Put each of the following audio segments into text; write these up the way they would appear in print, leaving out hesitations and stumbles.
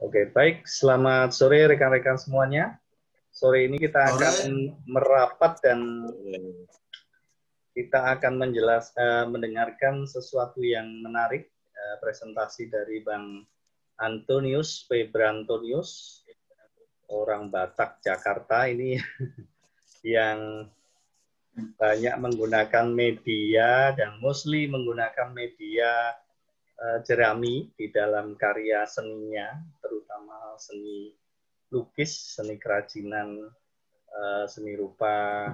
Oke, baik. Selamat sore rekan-rekan semuanya. Sore ini kita akan merapat dan kita akan mendengarkan sesuatu yang menarik, presentasi dari Bang Antonius Febrantonius, orang Batak Jakarta ini yang banyak menggunakan media dan mostly menggunakan media jerami di dalam karya seninya, terutama seni lukis, seni kerajinan, seni rupa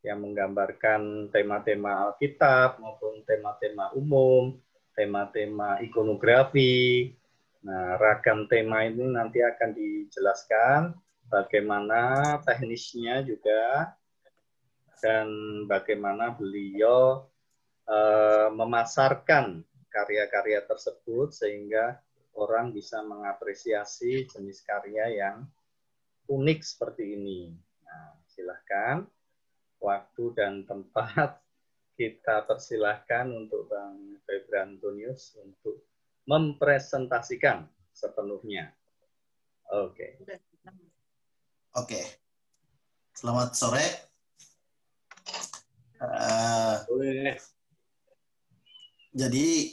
yang menggambarkan tema-tema Alkitab maupun tema-tema umum, tema-tema ikonografi. Nah, ragam tema ini nanti akan dijelaskan bagaimana teknisnya juga dan bagaimana beliau memasarkan karya-karya tersebut sehingga orang bisa mengapresiasi jenis karya yang unik seperti ini. Nah, silahkan waktu dan tempat kita persilahkan untuk Bang Febrantonius untuk mempresentasikan sepenuhnya. Oke. Oke. Selamat sore. Jadi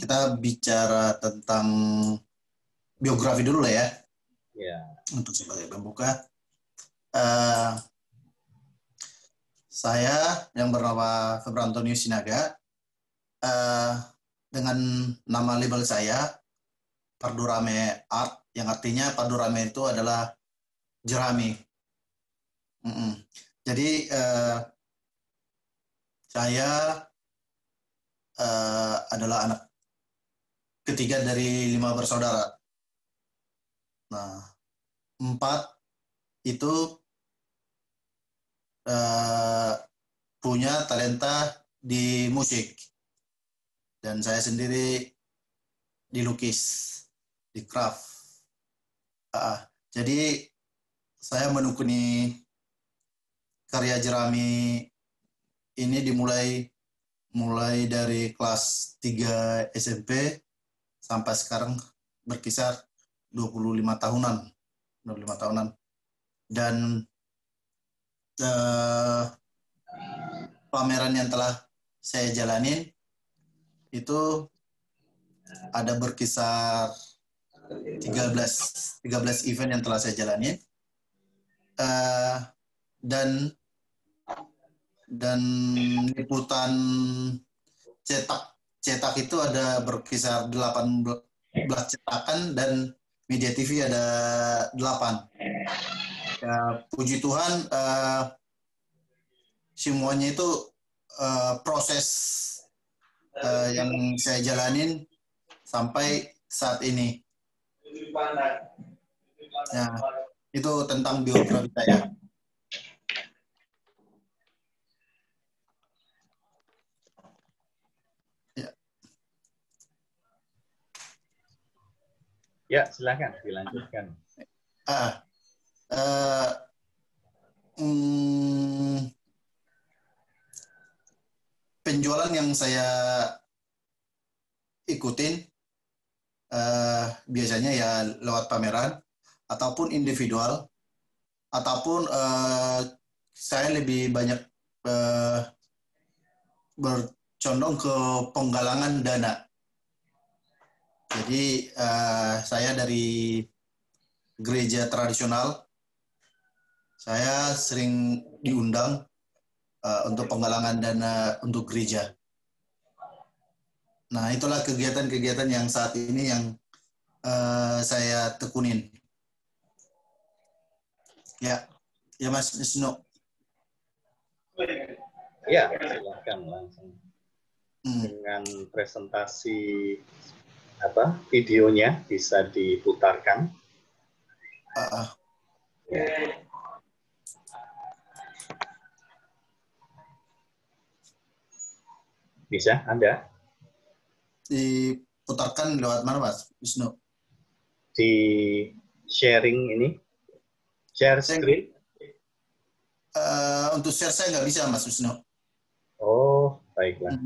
kita bicara tentang biografi dulu lah ya. Ya. Untuk sebagai pembuka, saya yang bernama Febrantonius Sinaga, dengan nama label saya Pardurame Art, yang artinya Pardurame itu adalah jerami. Jadi saya adalah anak ketiga dari 5 bersaudara. Nah, 4 itu punya talenta di musik, dan saya sendiri di lukis, di craft. Jadi saya menekuni karya jerami ini dimulai dari kelas 3 SMP sampai sekarang berkisar 25 tahunan. Dan pameran yang telah saya jalanin itu ada berkisar 13 event yang telah saya jalani, dan liputan cetak itu ada berkisar 18 cetakan, dan media TV ada 8. Ya, puji Tuhan, semuanya itu proses yang saya jalanin sampai saat ini. Ya, itu tentang biografi saya. Ya, silakan dilanjutkan. Penjualan yang saya ikutin biasanya ya lewat pameran ataupun individual, ataupun saya lebih banyak bercondong ke penggalangan dana. Jadi saya dari gereja tradisional, saya sering diundang untuk penggalangan dana untuk gereja. Nah, itulah kegiatan-kegiatan yang saat ini yang saya tekunin. Ya Mas Wisnu. Ya, silakan langsung dengan presentasi videonya bisa diputarkan. Ya. Bisa, Anda? Diputarkan lewat mana, Mas Wisnu? Di sharing ini, share screen. Untuk share saya nggak bisa, Mas Wisnu. Oh, baiklah.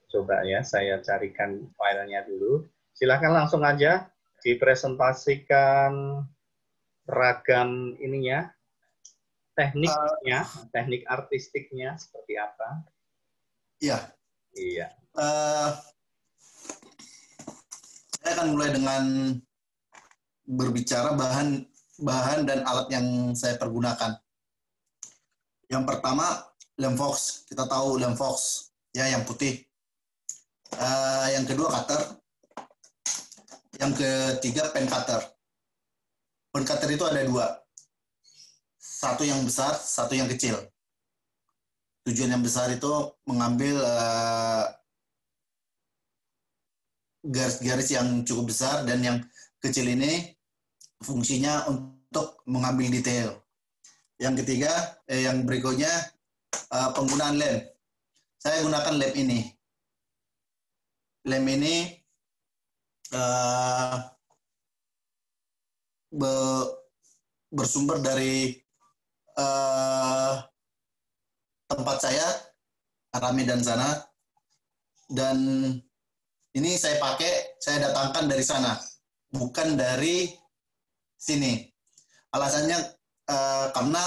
Coba ya, saya carikan filenya dulu. Silahkan langsung aja dipresentasikan ragam ininya, tekniknya, teknik artistiknya seperti apa. Iya. Iya. Saya akan mulai dengan berbicara bahan dan alat yang saya pergunakan. Yang pertama, lem Fox. Kita tahu lem Fox, ya, yang putih. Yang kedua, cutter. Yang ketiga, pen cutter. Pen cutter itu ada dua. Satu yang besar, satu yang kecil. Tujuan yang besar itu mengambil garis-garis yang cukup besar, dan yang kecil ini fungsinya untuk mengambil detail. Yang ketiga, yang berikutnya, penggunaan lem. Saya gunakan lem ini. Lem ini bersumber dari tempat saya, Rame dan Sana, dan ini saya datangkan dari sana, bukan dari sini. Alasannya karena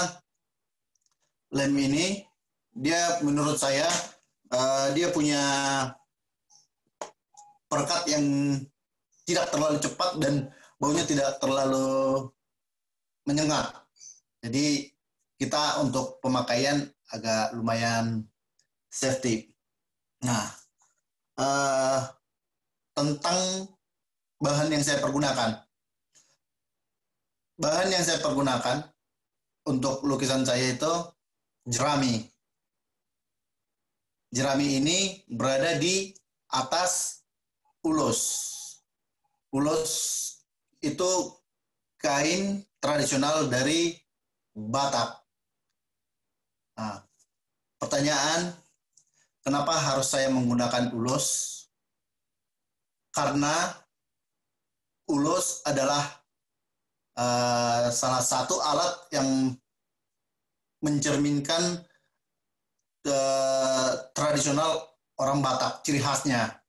lem ini, dia menurut saya, dia punya perekat yang tidak terlalu cepat dan baunya tidak terlalu menyengat. Jadi kita untuk pemakaian agak lumayan safety. Nah, tentang bahan yang saya pergunakan. Bahan yang saya pergunakan untuk lukisan saya itu jerami. Jerami ini berada di atas ulos. Ulos itu kain tradisional dari Batak. Nah, pertanyaan, kenapa harus saya menggunakan ulos? Karena ulos adalah salah satu alat yang mencerminkan tradisional orang Batak, ciri khasnya.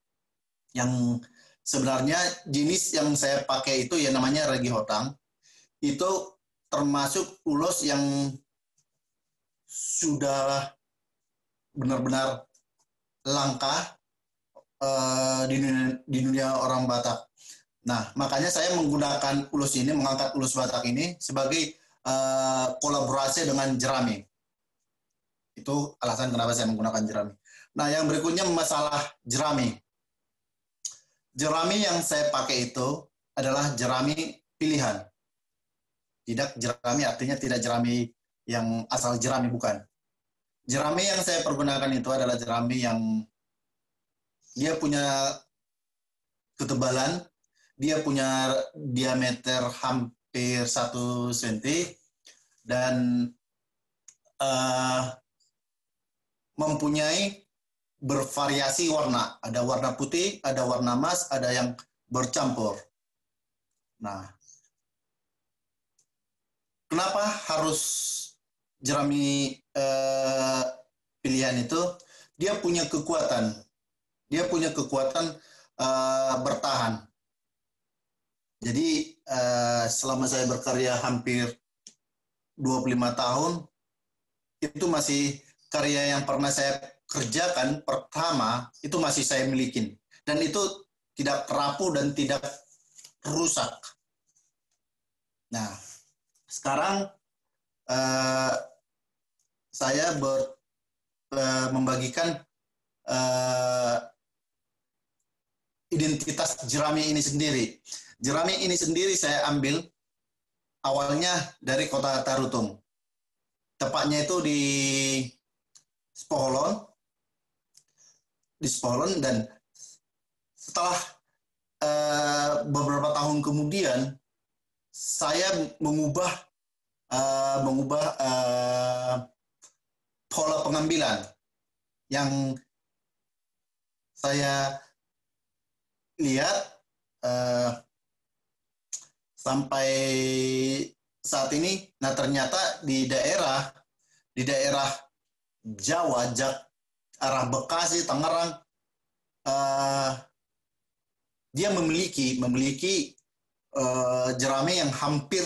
Yang sebenarnya jenis yang saya pakai itu yang namanya regi hotang, itu termasuk ulos yang sudah benar-benar langka di dunia orang Batak. Nah, makanya saya menggunakan ulos ini, mengangkat ulos Batak ini sebagai kolaborasi dengan jerami. Itu alasan kenapa saya menggunakan jerami. Nah, yang berikutnya masalah jerami. Jerami yang saya pakai itu adalah jerami pilihan. Tidak jerami artinya tidak jerami yang asal jerami, bukan. Jerami yang saya pergunakan itu adalah jerami yang dia punya ketebalan, dia punya diameter hampir 1 cm, dan mempunyai bervariasi warna. Ada warna putih, ada warna emas, ada yang bercampur. Nah, kenapa harus jerami pilihan itu? Dia punya kekuatan. Dia punya kekuatan bertahan. Jadi selama saya berkarya hampir 25 tahun, itu masih karya yang pernah saya kerjakan pertama, itu masih saya milikin. Dan itu tidak rapuh dan tidak rusak. Nah, sekarang saya membagikan identitas jerami ini sendiri. Jerami ini sendiri saya ambil awalnya dari kota Tarutung. Tepatnya itu di Spoholon. Dan setelah beberapa tahun kemudian saya mengubah pola pengambilan yang saya lihat sampai saat ini. Nah, ternyata di daerah Jawa, arah Bekasi, Tangerang, dia memiliki jerami yang hampir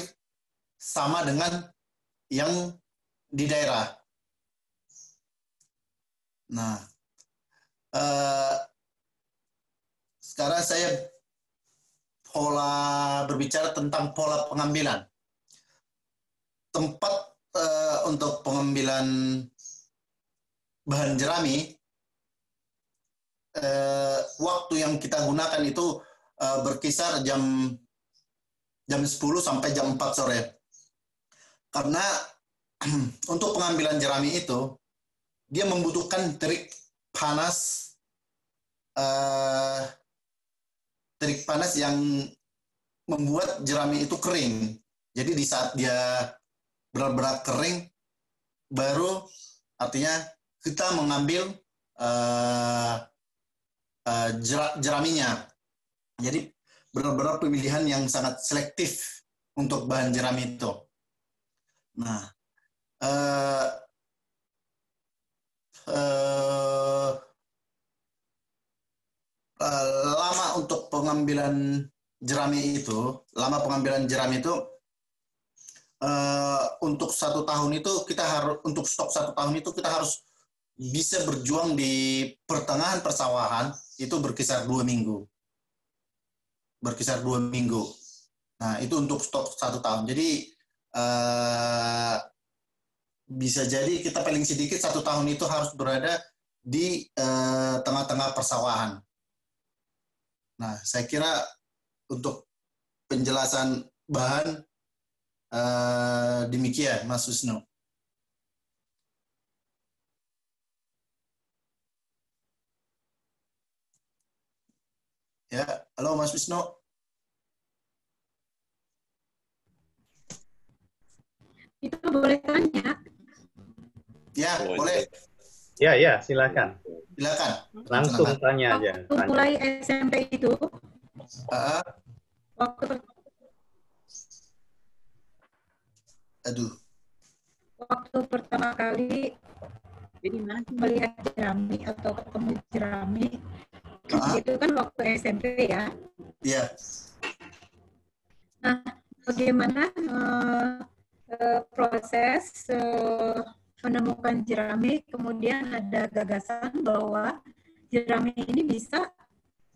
sama dengan yang di daerah. Nah, sekarang saya berbicara tentang pola pengambilan. Tempat untuk pengambilan bahan jerami, waktu yang kita gunakan itu berkisar jam 10 sampai jam 4 sore. Karena untuk pengambilan jerami itu, dia membutuhkan terik panas yang membuat jerami itu kering. Jadi di saat dia benar-benar kering, baru artinya kita mengambil jeraminya. Jadi benar-benar pemilihan yang sangat selektif untuk bahan jerami itu. Nah, lama untuk pengambilan jerami itu, untuk 1 tahun itu kita harus, untuk stok 1 tahun itu kita harus bisa berjuang di pertengahan persawahan itu berkisar 2 minggu. Nah, itu untuk stok 1 tahun. Jadi bisa jadi kita paling sedikit 1 tahun itu harus berada di tengah-tengah persawahan. Nah, saya kira untuk penjelasan bahan demikian, Mas Wisnu. Ya, halo Mas Wisnu. Itu boleh tanya? Ya, boleh. Ya, silakan. Langsung Silakan. tanya aja. Waktu mulai SMP itu, waktu pertama kali melihat jerami atau ketemu jerami, itu kan waktu SMP ya. Iya. Nah, bagaimana proses menemukan jerami, kemudian ada gagasan bahwa jerami ini bisa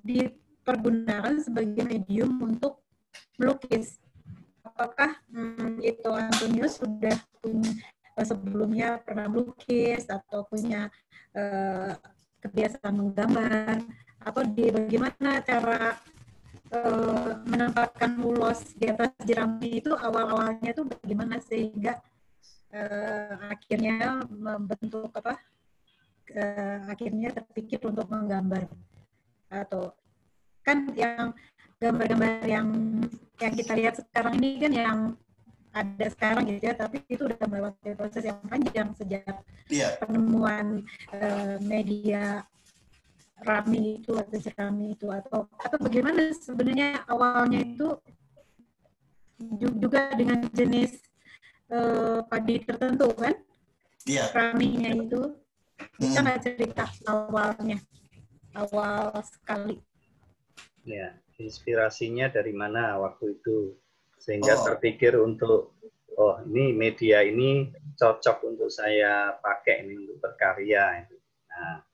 dipergunakan sebagai medium untuk melukis. Apakah itu Antonius sudah punya sebelumnya pernah melukis atau punya kebiasaan menggambar, atau bagaimana cara menempatkan ulos di atas jerami itu awal-awalnya itu bagaimana sehingga akhirnya membentuk akhirnya terpikir untuk menggambar, atau kan yang gambar-gambar yang kita lihat sekarang ini kan yang ada sekarang gitu ya, tapi itu udah melewati proses yang panjang sejak penemuan media rami itu atau jerami itu, atau bagaimana sebenarnya awalnya itu juga dengan jenis padi tertentu kan? Iya. Raminya itu bisa nggak cerita awal sekali? Ya, inspirasinya dari mana waktu itu sehingga terpikir untuk ini media ini cocok untuk saya pakai ini untuk berkarya. Nah.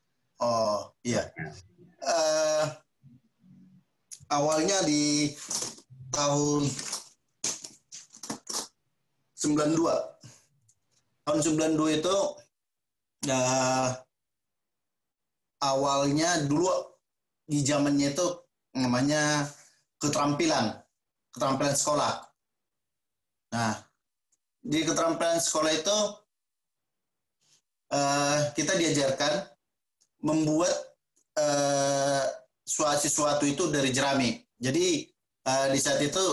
Awalnya di tahun 92. Tahun 92 itu awalnya dulu di zamannya itu namanya keterampilan sekolah. Nah, di keterampilan sekolah itu kita diajarkan membuat sesuatu itu dari jerami. Jadi di saat itu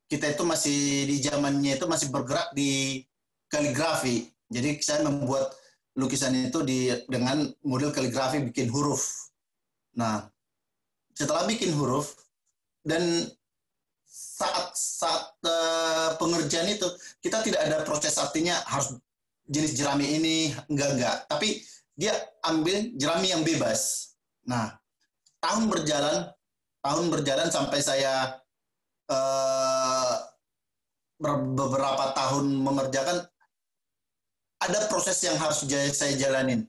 kita itu masih di zamannya itu masih bergerak di kaligrafi. Jadi saya membuat lukisan itu dengan model kaligrafi, bikin huruf. Nah, setelah bikin huruf dan saat pengerjaan itu kita tidak ada proses, artinya harus jenis jerami ini enggak, tapi dia ambil jerami yang bebas. Nah, tahun berjalan tahun berjalan sampai saya beberapa tahun mengerjakan, ada proses yang harus saya jalanin.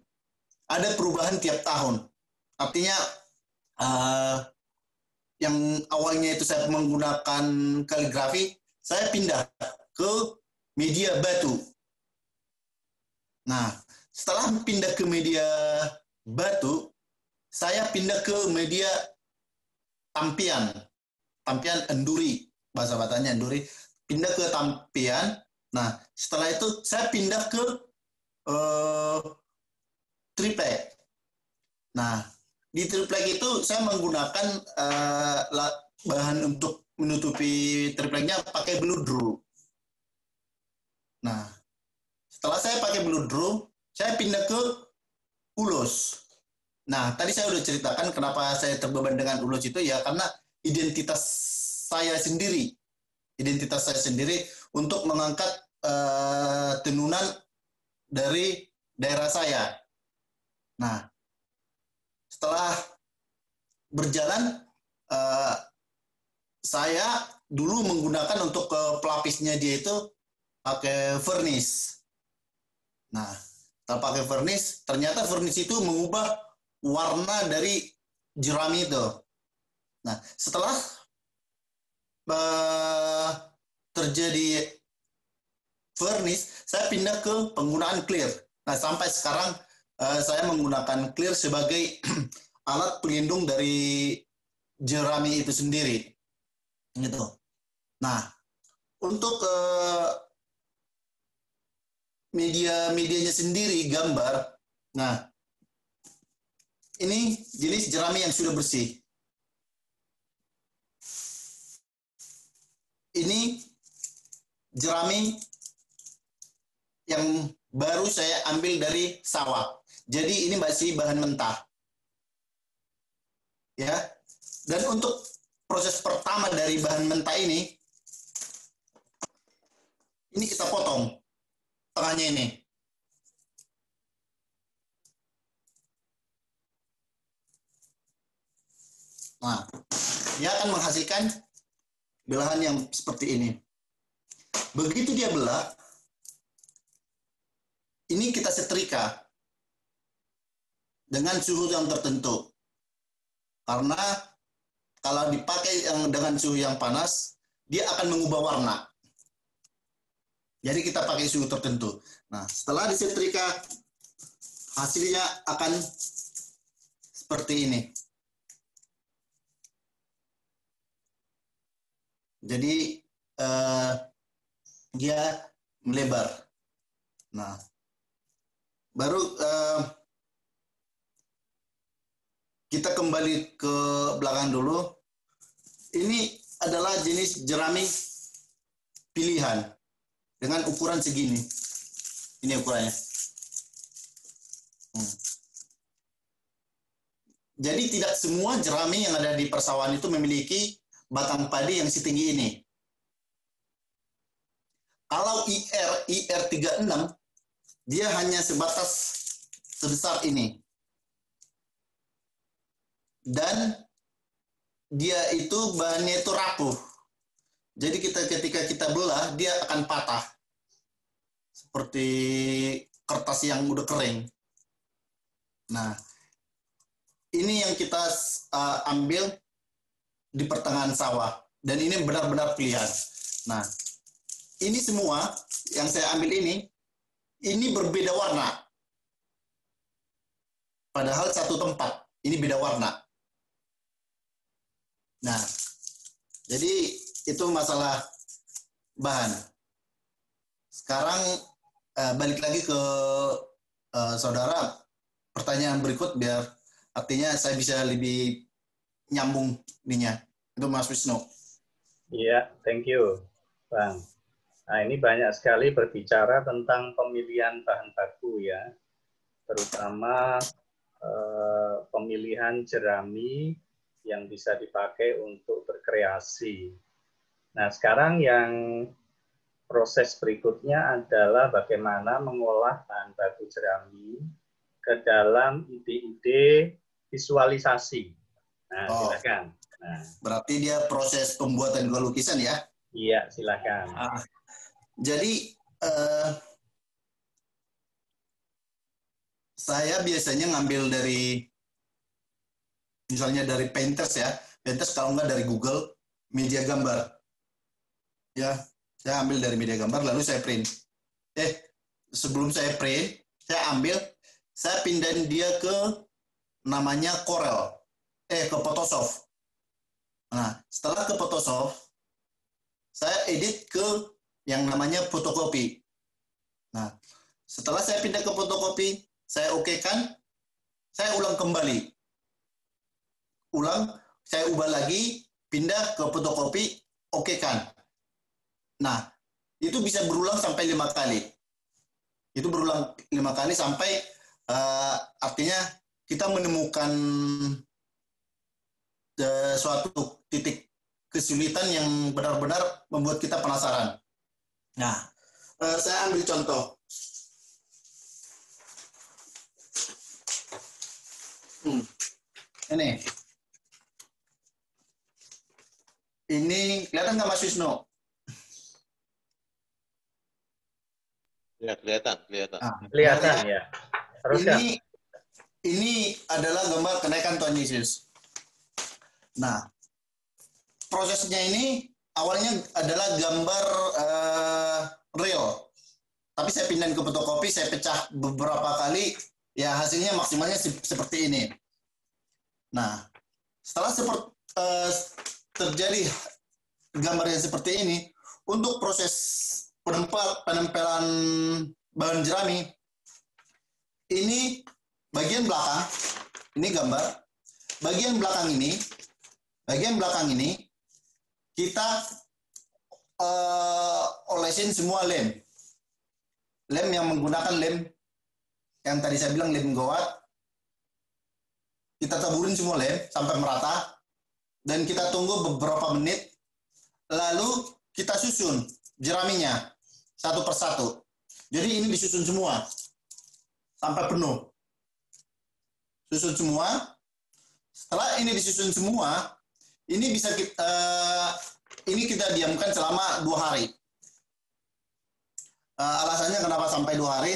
Ada perubahan tiap tahun. Artinya yang awalnya itu saya menggunakan kaligrafi, saya pindah ke media batu. Nah, setelah pindah ke media batu, saya pindah ke media tampian enduri, bahasa batanya enduri, pindah ke tampian. Nah, setelah itu saya pindah ke triplek. Nah, di triplek itu saya menggunakan bahan untuk menutupi tripleknya pakai bludru. Nah, setelah saya pakai bludru, saya pindah ke ulos. Nah, tadi saya udah ceritakan kenapa saya terbeban dengan ulos itu, ya karena identitas saya sendiri untuk mengangkat tenunan dari daerah saya. Nah, setelah berjalan, saya dulu menggunakan untuk pelapisnya dia itu pakai vernis. Nah, setelah pakai vernis, ternyata vernis itu mengubah warna dari jerami itu. Nah, setelah terjadi vernis, saya pindah ke penggunaan clear. Nah, sampai sekarang saya menggunakan clear sebagai alat pelindung dari jerami itu sendiri. Gitu. Nah, untuk medianya sendiri, gambar. Nah, ini jenis jerami yang sudah bersih. Ini jerami yang baru saya ambil dari sawah. Jadi ini masih bahan mentah. Ya. Dan untuk proses pertama dari bahan mentah ini kita potong tengahnya ini. Nah, dia akan menghasilkan belahan yang seperti ini. Begitu dia belah, ini kita setrika dengan suhu yang tertentu. Karena kalau dipakai dengan suhu yang panas, dia akan mengubah warna. Jadi kita pakai suhu tertentu. Nah, setelah disetrika, hasilnya akan seperti ini. Jadi dia melebar. Nah, baru kita kembali ke belakang dulu. Ini adalah jenis jerami pilihan dengan ukuran segini. Ini ukurannya. Jadi tidak semua jerami yang ada di persawahan itu memiliki batang padi yang setinggi ini. Kalau IR36, dia hanya sebatas sebesar ini. Dan dia itu bahannya itu rapuh. Jadi ketika kita belah, dia akan patah. Seperti kertas yang udah kering. Nah, ini yang kita ambil di pertengahan sawah. Dan ini benar-benar pilihan. Nah, ini semua yang saya ambil ini berbeda warna. Padahal satu tempat, ini beda warna. Nah, jadi itu masalah bahan. Sekarang balik lagi ke saudara, pertanyaan berikut biar artinya saya bisa lebih nyambung ininya. Itu Mas Wisnu. Iya, thank you, Bang. Nah, ini banyak sekali berbicara tentang pemilihan bahan baku ya, terutama pemilihan jerami yang bisa dipakai untuk berkreasi. Nah, sekarang yang proses berikutnya adalah bagaimana mengolah bahan baku jerami ke dalam ide-ide visualisasi. Nah, silakan. Nah, Berarti dia proses pembuatan juga lukisan ya? iya, silakan. Jadi saya biasanya ngambil dari, misalnya dari Pinterest ya, Pinterest kalau nggak dari Google, media gambar. Ya, saya ambil dari media gambar, lalu saya print. Sebelum saya print, saya pindahin dia ke namanya Corel, ke Photoshop. Nah, setelah ke Photoshop, saya edit ke yang namanya fotokopi. Nah, setelah saya pindah ke fotokopi, saya okekan, saya ulang kembali. Saya ubah lagi, pindah ke fotokopi, okekan. Nah, itu bisa berulang sampai 5 kali. Itu berulang 5 kali sampai artinya kita menemukan suatu titik kesulitan yang benar-benar membuat kita penasaran. Nah, saya ambil contoh. Ini kelihatan nggak Mas Wisnu? Ya, kelihatan. Kelihatan ya. Teruskan. Ini adalah gambar kenaikan Tuhan Yesus. Nah, prosesnya ini awalnya adalah gambar real. Tapi saya pindahin ke fotokopi, saya pecah beberapa kali, ya hasilnya maksimalnya seperti ini. Nah, setelah terjadi gambar yang seperti ini, untuk proses penempelan bahan jerami, ini bagian belakang, ini gambar, bagian belakang ini kita olesin semua lem yang menggunakan lem yang tadi saya bilang lem goat. Kita taburin semua lem sampai merata dan kita tunggu beberapa menit, lalu kita susun jeraminya satu persatu. Jadi ini disusun semua sampai penuh. Susun semua. Setelah ini disusun semua, ini bisa kita diamkan selama 2 hari. Alasannya kenapa sampai 2 hari?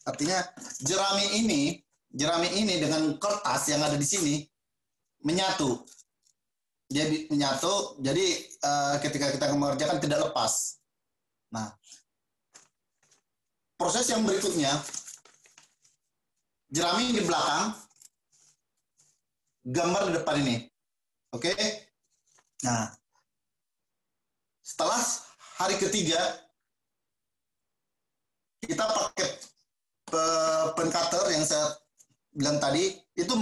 Artinya jerami ini dengan kertas yang ada di sini menyatu. Jadi ketika kita mengerjakan tidak lepas. Nah, proses yang berikutnya, jerami di belakang, gambar di depan ini. Oke? Nah, setelah hari ketiga, kita pakai pen cutter yang saya bilang tadi, itu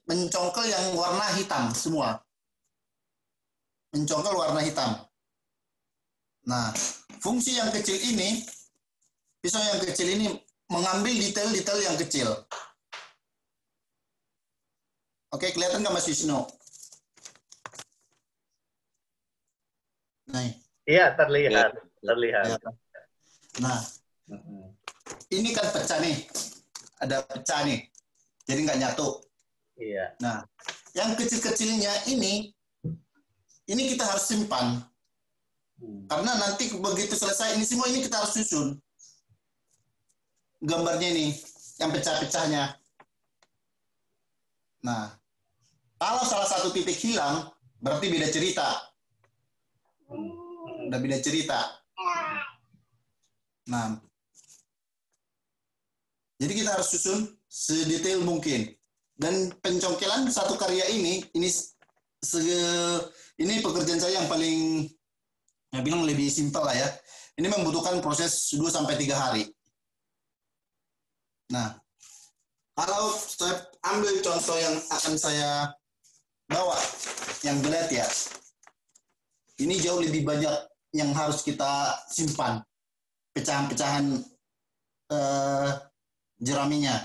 mencongkel yang warna hitam semua. Mencongkel warna hitam. Nah, fungsi yang kecil ini, pisau yang kecil ini mengambil detail-detail yang kecil. Oke, kelihatan nggak Mas Wisnu? Nah, iya, terlihat. Ya. Nah, ini kan pecah nih. Ada pecah nih. Jadi nggak nyatu. Iya. Nah, yang kecil-kecilnya ini kita harus simpan. Karena nanti begitu selesai ini semua ini kita harus susun. Gambarnya ini, yang pecah-pecahnya. Nah, kalau salah satu titik hilang, berarti beda cerita. Udah beda cerita. Nah, jadi kita harus susun sedetail mungkin. Dan pencongkelan satu karya ini pekerjaan saya yang paling, ya bilang lebih simpel lah ya. Ini membutuhkan proses 2-3 hari. Nah, kalau saya ambil contoh yang akan saya bawa, yang belet ya, ini jauh lebih banyak yang harus kita simpan, pecahan-pecahan jeraminya.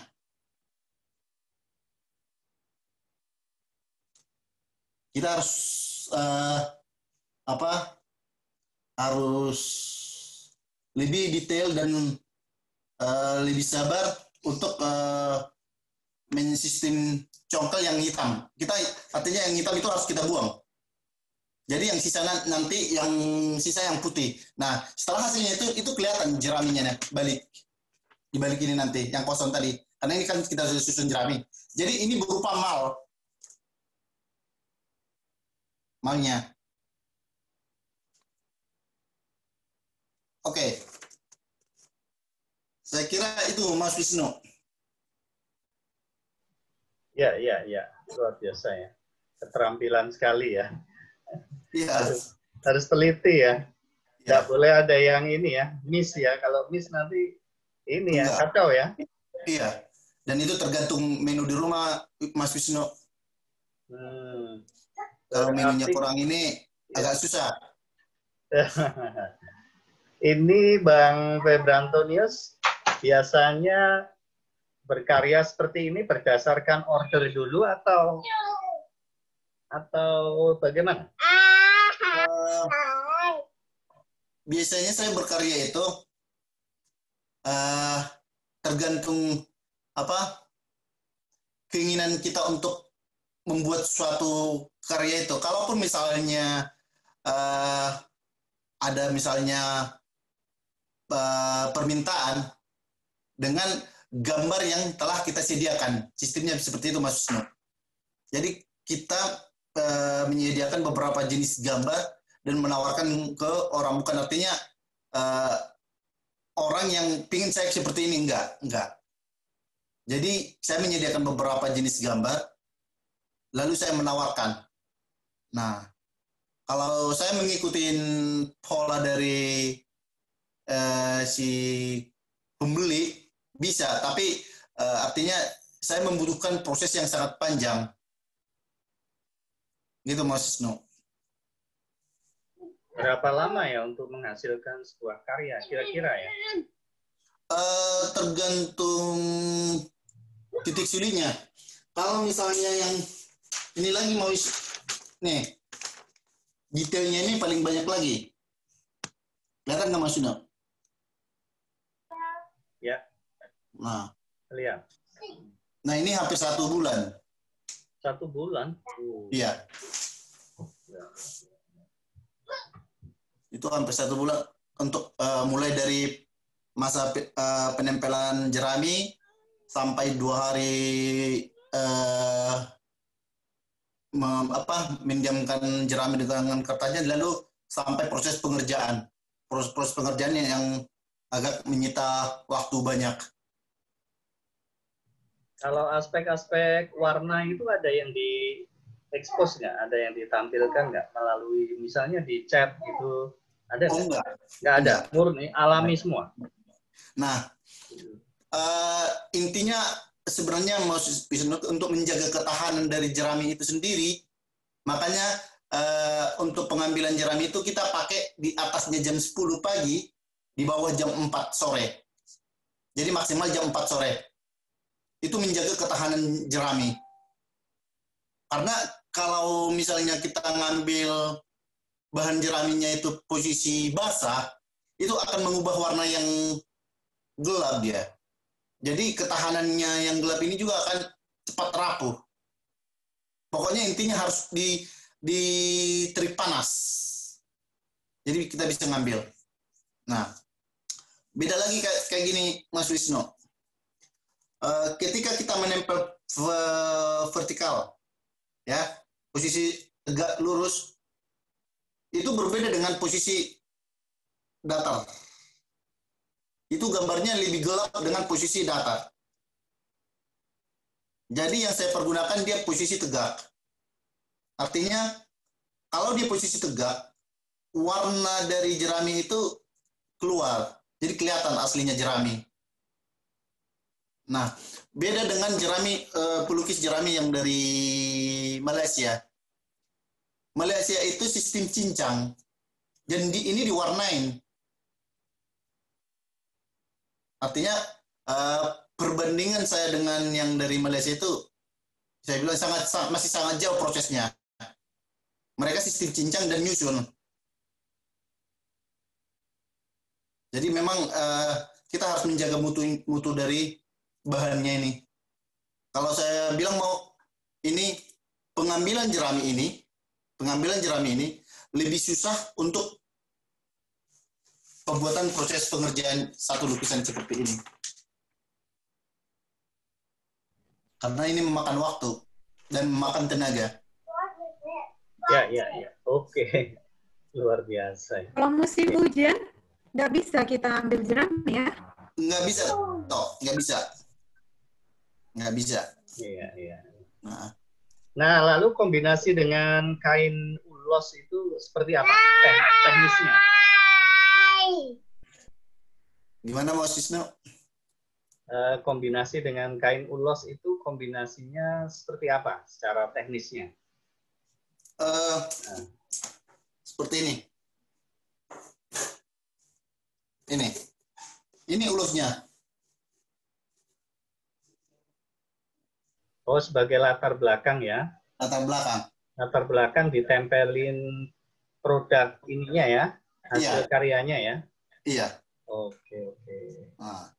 Kita harus harus lebih detail dan lebih sabar untuk mensistem congkel yang hitam. Artinya yang hitam itu harus kita buang. Jadi yang sisa nanti yang sisa yang putih. Nah, setelah hasilnya itu kelihatan jeraminya balik. Di balik ini nanti yang kosong tadi. Karena ini kan kita sudah susun jerami. Jadi ini berupa malnya. Oke. Saya kira itu Mas Wisnu. Ya. Luar biasa ya. Keterampilan sekali ya. Iya. Harus teliti ya. Tidak Ya. boleh ada yang ini ya, miss ya. Kalau miss nanti ini ya, kacau ya. Iya. Dan itu tergantung menu di rumah, Mas Wisnu. Kalau menunya kurang ini agak susah. Ini Bang Febrantonius biasanya berkarya seperti ini berdasarkan order dulu atau bagaimana? Biasanya saya berkarya itu tergantung keinginan kita untuk membuat suatu karya itu. Kalaupun misalnya ada misalnya permintaan dengan gambar yang telah kita sediakan, sistemnya seperti itu Mas Wisnu. Jadi kita menyediakan beberapa jenis gambar dan menawarkan ke orang, bukan artinya orang yang pingin saya seperti ini, enggak. Jadi saya menyediakan beberapa jenis gambar, lalu saya menawarkan. Nah, kalau saya mengikuti pola dari si pembeli bisa, tapi artinya saya membutuhkan proses yang sangat panjang. Gitu Mas Wisnu. Berapa lama ya untuk menghasilkan sebuah karya kira-kira ya? Tergantung titik sulinya. Kalau misalnya yang ini lagi mau nih detailnya ini paling banyak lagi. Kelihatan nggak Mas Wisnu? Ya. Nah, Lihat. Nah ini hampir 1 bulan. 1 bulan? Iya. Itu hampir 1 bulan untuk mulai dari masa penempelan jerami sampai 2 hari mendiamkan jerami dengan kertasnya, lalu sampai proses pengerjaan. Proses pengerjaan yang agak menyita waktu banyak. Kalau aspek-aspek warna itu ada yang di expose nggak? Ada yang ditampilkan nggak melalui misalnya di chat gitu? Ada nggak? Nggak ada. Murni alami semua. Nah, intinya sebenarnya untuk menjaga ketahanan dari jerami itu sendiri, makanya untuk pengambilan jerami itu kita pakai di atasnya jam 10 pagi, di bawah jam 4 sore. Jadi maksimal jam 4 sore. Itu menjaga ketahanan jerami. Karena kalau misalnya kita ngambil bahan jeraminya itu posisi basah, itu akan mengubah warna yang gelap dia. Jadi ketahanannya yang gelap ini juga akan cepat rapuh. Pokoknya intinya harus di terik panas. Jadi kita bisa ngambil. Nah, beda lagi kayak gini Mas Wisnu. Ketika kita menempel vertikal, ya, posisi tegak lurus, itu berbeda dengan posisi datar. Itu gambarnya lebih gelap dengan posisi datar. Jadi yang saya pergunakan dia posisi tegak. Artinya kalau dia posisi tegak, warna dari jerami itu keluar. Jadi kelihatan aslinya jerami. Nah, beda dengan jerami pelukis jerami yang dari Malaysia. Malaysia itu sistem cincang. Dan ini diwarnain. Artinya perbandingan saya dengan yang dari Malaysia itu, saya bilang masih sangat jauh prosesnya. Mereka sistem cincang dan nyusun. Jadi memang kita harus menjaga mutu dari bahannya ini. Kalau saya bilang mau ini pengambilan jerami ini lebih susah untuk pembuatan proses pengerjaan satu lukisan seperti ini. Karena ini memakan waktu dan memakan tenaga. Ya. Oke. Luar biasa. Kalau musim hujan, nggak bisa kita ambil jerami ya? Nggak bisa, nggak bisa. Nggak bisa. Iya. Nah, Nah, lalu kombinasi dengan kain ulos itu seperti apa teknisnya? gimana Mas Wisnu? Kombinasi dengan kain ulos itu kombinasinya seperti apa secara teknisnya? Seperti ini. Ini ulosnya. Oh, sebagai latar belakang ya. Latar belakang. Latar belakang ditempelin produk ininya ya, hasil karyanya ya. Iya. Oke. Nah.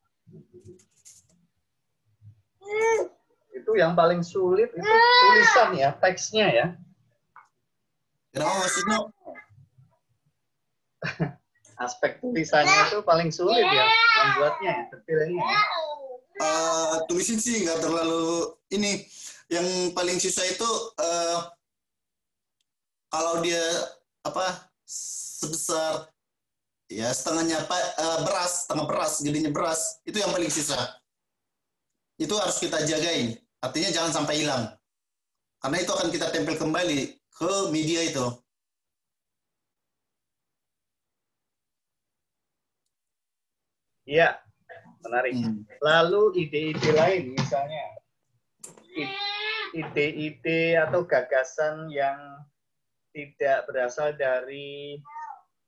Itu yang paling sulit itu tulisan ya, teksnya ya. Kenapa Mas Wisnu? Aspek tulisannya itu paling sulit ya membuatnya ya, detailnya ya. Tulisin sih nggak terlalu ini. Yang paling susah itu kalau dia sebesar ya setengah beras, gedenya beras, itu yang paling susah. Itu harus kita jagain. Artinya jangan sampai hilang. Karena itu akan kita tempel kembali ke media itu. Iya, menarik. Lalu ide-ide lain misalnya, ide-ide atau gagasan yang tidak berasal dari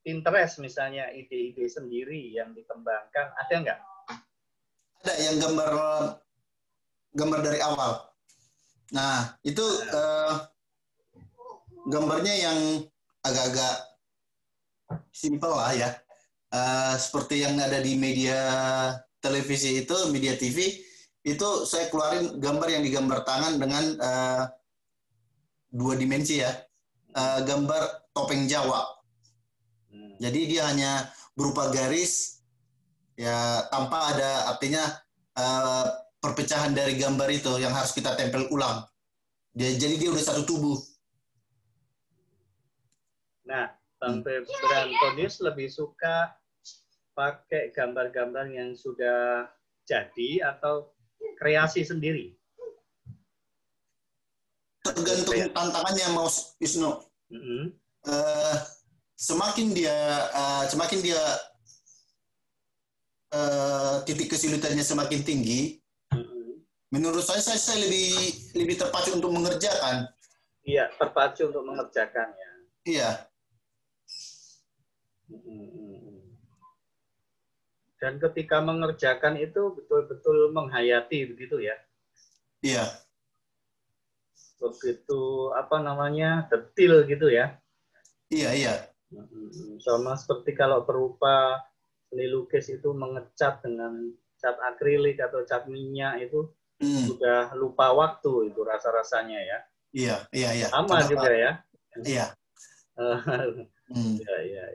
Pinterest misalnya, ide-ide sendiri yang dikembangkan, ada nggak? Ada yang gambar dari awal. Nah, itu gambarnya yang agak-agak simpel lah ya. Seperti yang ada di media televisi itu, media TV, itu saya keluarin gambar yang digambar tangan dengan 2 dimensi ya. Gambar topeng Jawa. Jadi dia hanya berupa garis, ya tanpa ada artinya perpecahan dari gambar itu yang harus kita tempel ulang. Jadi dia udah satu tubuh. Nah, Bang Berantonius lebih suka pakai gambar-gambar yang sudah jadi atau kreasi sendiri? Tergantung tantangannya Mas Wisnu. Semakin dia titik kesulitannya semakin tinggi, menurut saya lebih terpacu untuk mengerjakan. Iya, terpacu untuk mengerjakannya. Iya. Dan ketika mengerjakan itu betul-betul menghayati begitu ya? Iya. Begitu detail gitu ya? Iya. Sama seperti kalau berupa seni lukis itu mengecat dengan cat akrilik atau cat minyak itu sudah lupa waktu itu rasa-rasanya ya? Iya. Sama juga ya? Iya.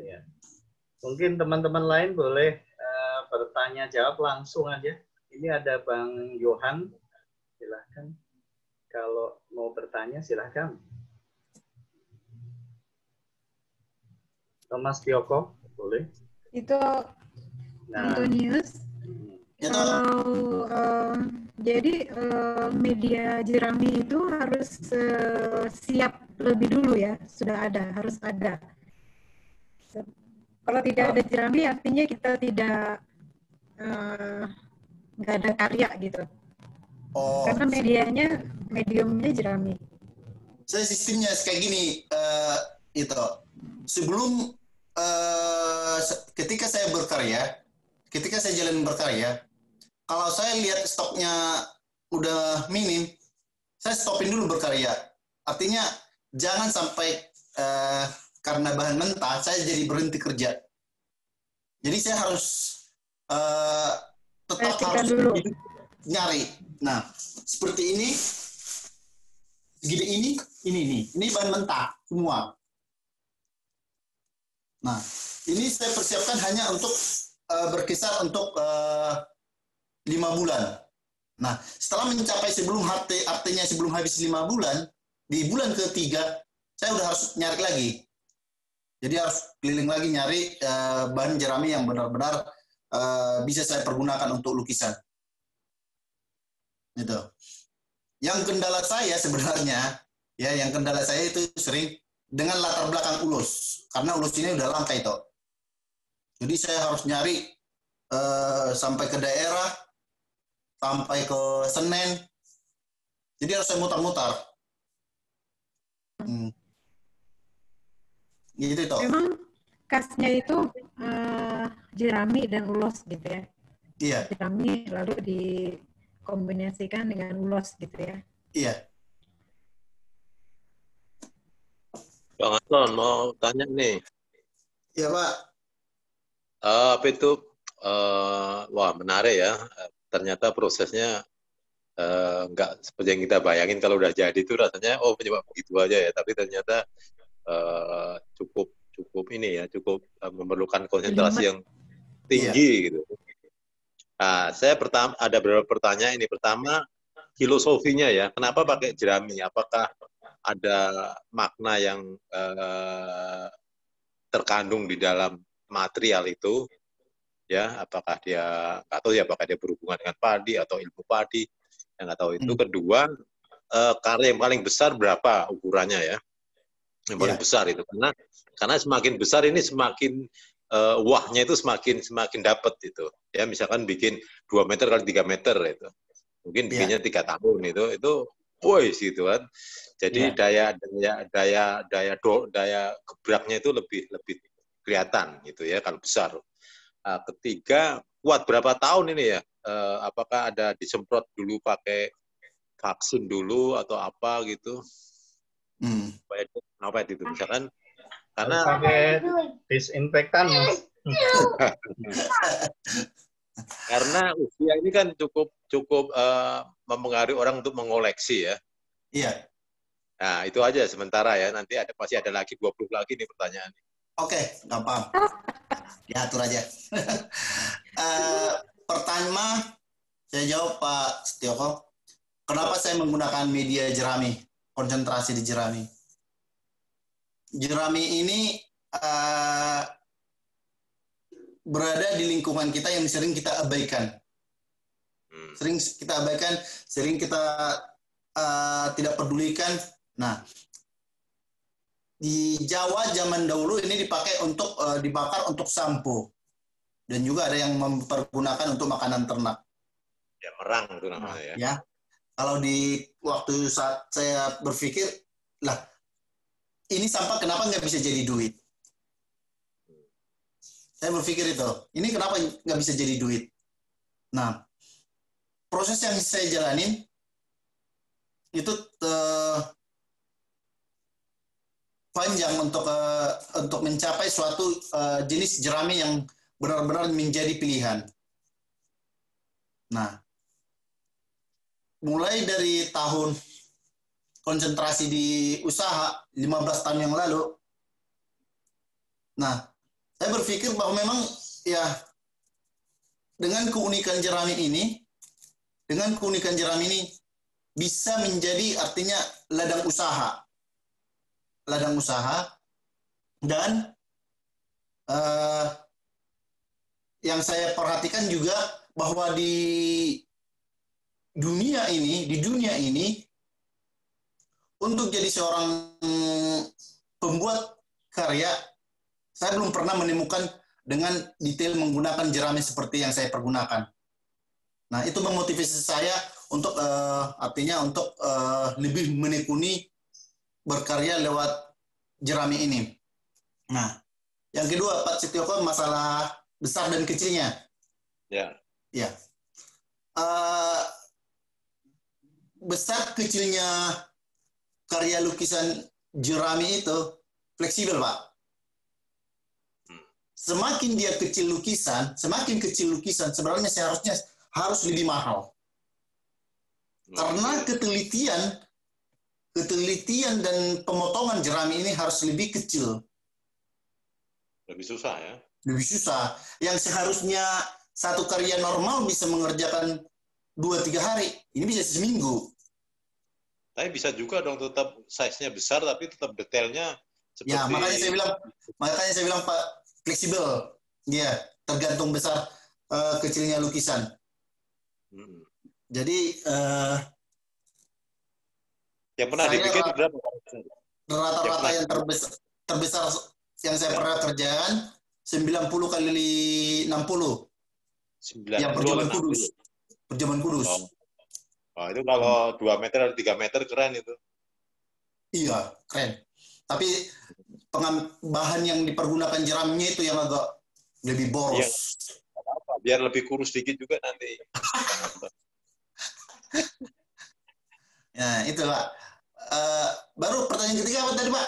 Iya. Mungkin teman-teman lain boleh bertanya jawab langsung aja. Ini ada Bang Yohan, silahkan. Kalau mau bertanya silahkan. Thomas Tioko, boleh. Itu Antonius. Kalau jadi media jerami itu harus siap lebih dulu ya, harus ada. Kalau tidak ada jerami artinya kita nggak ada karya gitu. Karena mediumnya jerami. Saya sistemnya kayak gini, sebelum ketika saya jalan berkarya, kalau saya lihat stoknya udah minim, saya stopin dulu berkarya. Artinya jangan sampai karena bahan mentah saya jadi berhenti kerja. Jadi saya harus tetap harus nyari. Nah, seperti ini, segini ini bahan mentah semua. Nah, ini saya persiapkan hanya untuk berkisar untuk 5 bulan. Nah, setelah mencapai sebelum artinya sebelum habis 5 bulan, di bulan ketiga saya udah harus nyari lagi. Jadi harus keliling lagi nyari bahan jerami yang benar-benar bisa saya pergunakan untuk lukisan. Gitu. Yang kendala saya sebenarnya, ya, yang kendala saya itu sering dengan latar belakang ulus, karena ulus ini udah langka itu. Jadi saya harus nyari sampai ke daerah, sampai ke Senen. Jadi harus saya mutar-mutar. Gitu toh. Memang khasnya itu jerami dan ulos gitu ya. Iya. Jerami lalu dikombinasikan dengan ulos gitu ya. Iya. Bang Anton mau tanya nih. Iya, Pak. Apa itu? Wah, menarik ya. Ternyata prosesnya nggak seperti yang kita bayangin. Kalau udah jadi itu rasanya penyebab begitu aja ya. Tapi ternyata cukup ini ya, cukup memerlukan konsentrasi yang tinggi gitu. Nah, saya ada beberapa pertanyaan ini. Pertama, filosofinya ya. Kenapa pakai jerami? Apakah ada makna yang terkandung di dalam material itu? Ya, apakah dia nggak tahu ya, apakah dia berhubungan dengan padi atau ilmu padi? Yang nggak tahu itu. Kedua, karya yang paling besar berapa ukurannya ya? Yang paling besar itu karena semakin besar ini semakin wahnya itu semakin dapat itu ya, misalkan bikin 2 meter kali 3 meter itu mungkin bikinnya 3 tahun itu boys gitu kan, jadi daya gebraknya itu lebih kelihatan gitu ya kalau besar. Ketiga, kuat berapa tahun ini ya, apakah ada disemprot dulu pakai vaksin dulu atau apa gitu. Apa itu misalkan karena pakai disinfektan Mas. Karena usia ini kan cukup mempengaruhi orang untuk mengoleksi ya. Iya. Nah, itu aja sementara ya. Nanti pasti ada lagi 20 lagi nih pertanyaan. Oke, gampang. Diatur aja. Pertama, saya jawab Pak Setioko. Kenapa saya menggunakan media jerami? Konsentrasi di jerami. Jerami ini berada di lingkungan kita yang sering kita abaikan. Sering kita abaikan, sering kita tidak pedulikan. Nah, di Jawa zaman dahulu ini dipakai untuk dibakar untuk sampo. Dan juga ada yang mempergunakan untuk makanan ternak. Ya, merang itu namanya ya. Ya. Kalau di waktu saat saya berpikir, lah, ini sampah kenapa nggak bisa jadi duit? Saya berpikir itu, ini kenapa nggak bisa jadi duit? Nah, proses yang saya jalanin itu panjang untuk mencapai suatu jenis jerami yang benar-benar menjadi pilihan. Nah, mulai dari tahun konsentrasi di usaha 15 tahun yang lalu. Nah, saya berpikir bahwa memang ya dengan keunikan jerami ini bisa menjadi artinya ladang usaha. Ladang usaha dan yang saya perhatikan juga bahwa di dunia ini untuk jadi seorang pembuat karya, saya belum pernah menemukan dengan detail menggunakan jerami seperti yang saya pergunakan. Nah, itu memotivasi saya untuk artinya untuk lebih menekuni berkarya lewat jerami ini. Nah, yang kedua Pak Setioko, masalah besar dan kecilnya. Ya. Ya. Besar kecilnya karya lukisan jerami itu fleksibel, Pak. Semakin dia kecil lukisan, sebenarnya seharusnya harus lebih mahal. Karena ketelitian dan pemotongan jerami ini harus lebih kecil. Lebih susah ya. Lebih susah. Yang seharusnya satu karya normal bisa mengerjakan 2-3 hari, ini bisa seminggu. Tapi bisa juga dong tetap size-nya besar tapi tetap detailnya seperti. Ya, makanya saya bilang Pak, fleksibel. Iya, tergantung besar kecilnya lukisan. Jadi yang pernah dibikin berapa? Rata-rata yang terbesar yang saya pernah kerjakan 90 kali 60. 90 yang perjamuan Kudus. Oh, itu kalau 2 meter atau 3 meter keren itu. Iya, keren. Tapi bahan yang dipergunakan jeramnya itu yang agak lebih boros. Iya. Biar lebih kurus dikit juga nanti. Ya, itu Pak. Baru pertanyaan ketiga apa tadi Pak?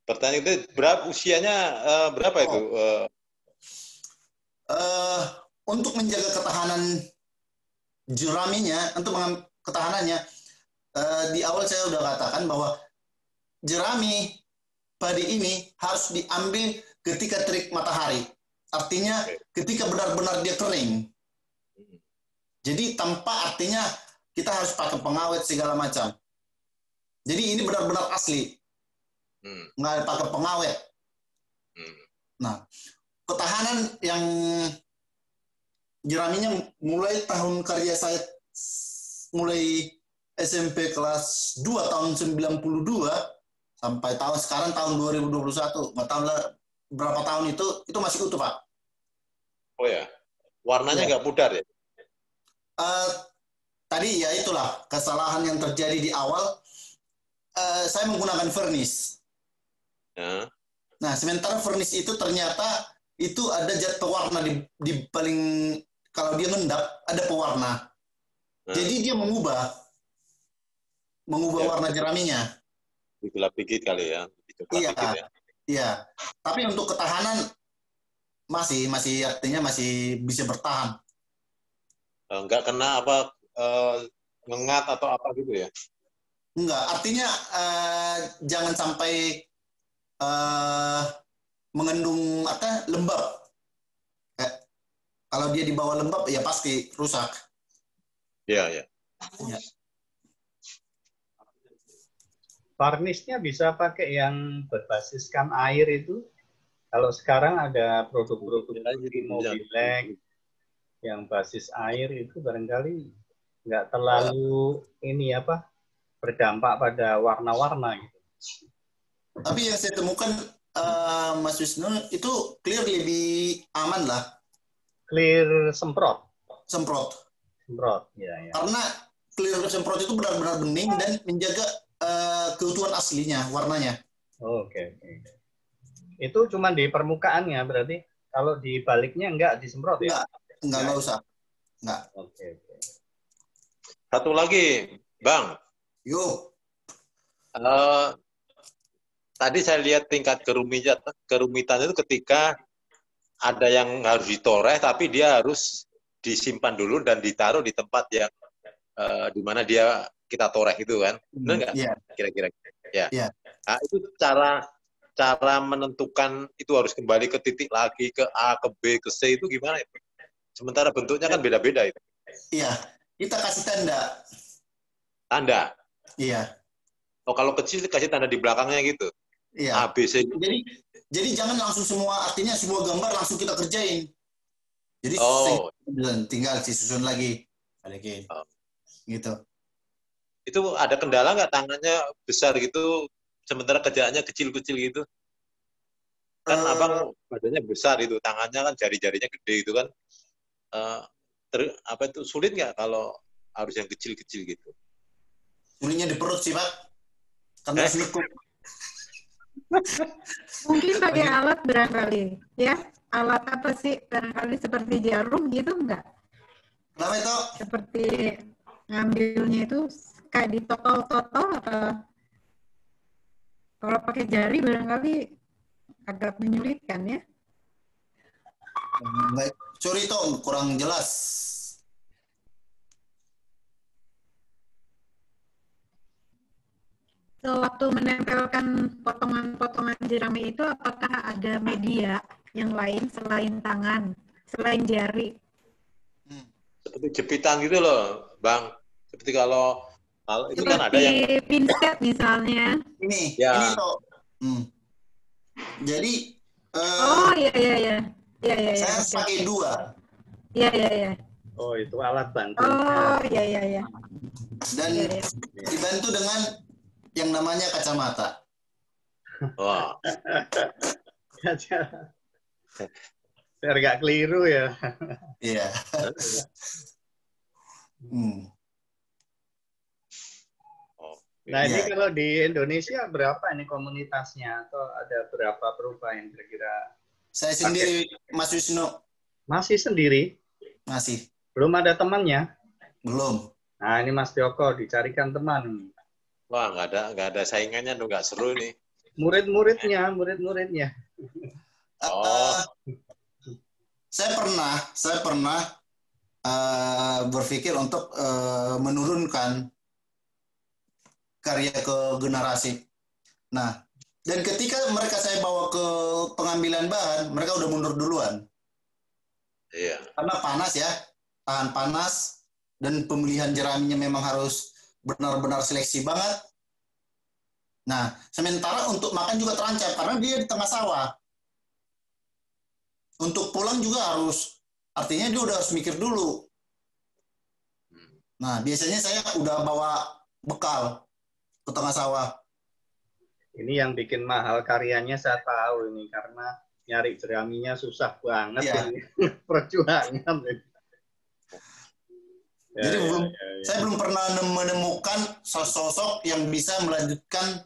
Pertanyaan itu usianya berapa itu? Untuk menjaga ketahanan jeraminya, untuk ketahanannya, di awal saya udah katakan bahwa jerami padi ini harus diambil ketika terik matahari. Artinya ketika benar-benar dia kering. Jadi tanpa artinya kita harus pakai pengawet segala macam. Jadi ini benar-benar asli. Nggak pakai pengawet. Nah, ketahanan yang jeraminya mulai tahun karya saya, mulai SMP kelas 2 tahun 92 sampai sekarang tahun 2021. Nggak tahu lah berapa tahun itu masih utuh Pak. Oh ya, warnanya nggak pudar ya? Tadi ya itulah kesalahan yang terjadi di awal. Saya menggunakan vernis. Nah, sementara vernis itu ternyata itu ada zat pewarna di paling, kalau dia ngendap ada pewarna. Jadi dia mengubah warna jeraminya. Digelap dikit kali ya. Iya. Iya. Tapi untuk ketahanan masih artinya masih bisa bertahan. Enggak kena apa ngengat atau apa gitu ya? Enggak, artinya jangan sampai mengandung lembab. Kalau dia di bawah lembab ya pasti rusak. Iya. Varnisnya bisa pakai yang berbasiskan air itu. Kalau sekarang ada produk-produk Mobilek yang basis air itu barangkali nggak terlalu berdampak pada warna-warna gitu. Tapi yang saya temukan Mas Wisnu itu clear lebih aman lah. Clear semprot, ya. Karena clear semprot itu benar-benar bening dan menjaga keutuhan aslinya, warnanya. Oke. Itu cuma di permukaannya berarti. Kalau di baliknya enggak disemprot ya? Enggak usah. Enggak. Oke. Satu lagi, Bang. Yuk. Tadi saya lihat tingkat kerumitan itu ketika ada yang harus ditoreh, tapi dia harus disimpan dulu dan ditaruh di tempat yang di mana kita toreh itu kan, benar nggak? Yeah. Kira-kira. Ya. Yeah. Nah, itu cara menentukan itu harus kembali ke titik lagi ke A, ke B, ke C itu gimana itu? Sementara bentuknya kan beda-beda itu. Iya, kita kasih tanda. Tanda. Iya. Oh, kalau kecil kasih tanda di belakangnya gitu. Iya. A, B, C. Jadi jangan langsung artinya semua gambar langsung kita kerjain. Jadi tinggal disusun lagi. Balikin. Gitu. Itu ada kendala nggak tangannya besar gitu, sementara kerjaannya kecil-kecil gitu? Kan abang badannya besar itu, tangannya kan jari-jarinya gede itu kan. Sulit nggak kalau harus yang kecil-kecil gitu? Sulitnya di perut sih Pak. Kan harus nekuk. Mungkin pakai alat barangkali, ya. Alat apa sih? Barangkali seperti jarum gitu enggak? Kenapa itu? Seperti ngambilnya itu kayak ditotol-totol apa? Kalau pakai jari barangkali agak menyulitkan ya. Sorry Tom, kurang jelas. sewaktu menempelkan potongan-potongan jerami itu, apakah ada media yang lain selain tangan, selain jari? Seperti jepitan gitu loh, Bang. Seperti kalau ini kan ada yang Seperti pinset misalnya. Ini Ya. toh. Jadi Oh iya. saya Oke. pakai dua. Iya. Oh, itu alat bantu. Oh iya. Dan Iya. dibantu dengan yang namanya kacamata. wah, Biar nggak keliru ya. Iya. Nah, ini Iya. kalau di Indonesia berapa ini komunitasnya? Atau ada berapa perupa yang kira-kira? Saya sendiri, Mas Wisnu. Masih sendiri? Masih. Belum ada temannya? Belum. Nah, ini Mas Joko, dicarikan teman. wah nggak ada saingannya tuh, nggak seru nih. Murid-muridnya. Oh. Saya pernah berpikir untuk menurunkan karya ke generasi. Nah, dan ketika mereka saya bawa ke pengambilan bahan, mereka udah mundur duluan. Iya. Karena panas ya, tahan panas, dan pemilihan jeraminya memang harus benar-benar seleksi banget. Nah, sementara untuk makan juga terancam, karena dia di tengah sawah. Untuk pulang juga artinya dia udah harus mikir dulu. Nah, biasanya saya udah bawa bekal ke tengah sawah. Ini yang bikin mahal karyanya saya tahu ini, karena nyari jeraminya susah banget. Iya. Ini. Perjuangan. Jadi saya belum pernah menemukan sosok yang bisa melanjutkan